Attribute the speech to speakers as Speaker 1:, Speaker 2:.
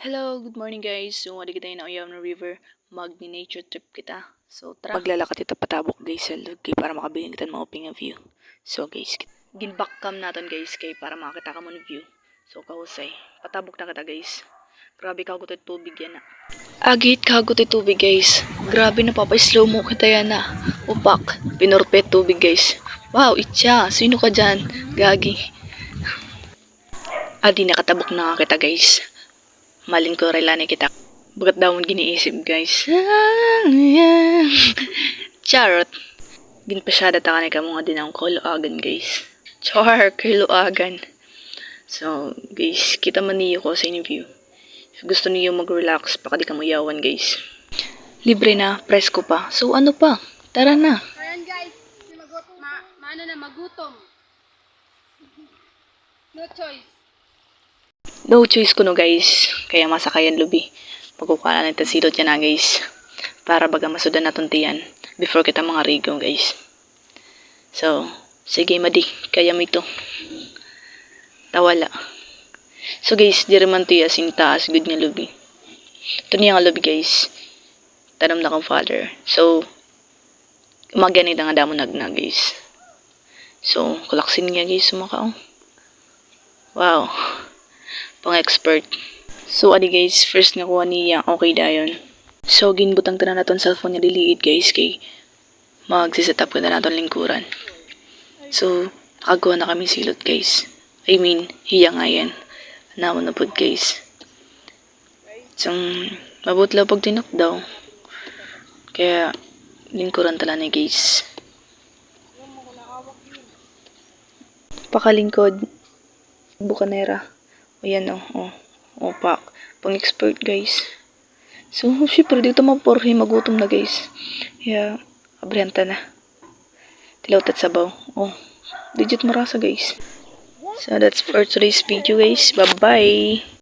Speaker 1: Hello, good morning guys. So, wali kita na uyaw na river. Mag-nature trip kita. So, tara.
Speaker 2: Maglalakad ito patabok guys sa lagi para makabiling kita ng mga oping view. So guys,
Speaker 1: Ginbackcam naton guys kay para makita ka mo ng view. So, kahusay. Patabok na kita guys. Grabe ka gutoy tubig yan na.
Speaker 2: agit kagot tubig guys. Grabe na slow mo kita yan na. Upak, pinurpet tubig guys. Wow, itcha, sino ka dyan? Gagi. Adi nakatabok na nga kita guys. Malin ko relani kita. Bagat daw mo giniisip guys. Charot. Ginpasyada ta kanay ka mga dinang kuluagan guys. Char, kuluagan. So, guys, kita man niyo ko sa inyo view. If gusto niyo mag-relax, baka di ka mayawan guys. Libre na, presko pa. So, ano pa? Tara na.
Speaker 3: Ayan guys, magutom. No choice.
Speaker 2: No choice ko no guys. Kaya masakayan lubi. Pagkukuha na natin silot yan na guys. Para baga masudan na tuntiyan. Before kita mga rigo guys. So, sige madi. Kaya mo ito. Tawala. So guys, di raman to yasing taas. Good nga lubi. Ito niya nga lubi guys. Tanam na kong father. So, umaganit nga damo nagnag guys. So, kulaksin nga guys. Sumaka oh. Wow. Pang-expert. So, adi guys, first nga kuha niya, okay dayon. So, ginbutang tanan naton cellphone niya diliit guys, kay magsiset-up ko na naton lingkuran. So, nakakuha na kami silot guys. I mean, hiya nga yan. Naman na pod guys. So, mabutla pag tinok daw. Kaya, lingkuran tala ni guys. Pakalingkod. Bukanera. Ayan oh. Opak. Pang-expert guys. So, syempre dito maporhi magutom na guys. Kaya, abrenta na. Tilawt at sabaw. Oh, digit marasa guys. So, that's for today's video guys. Bye-bye!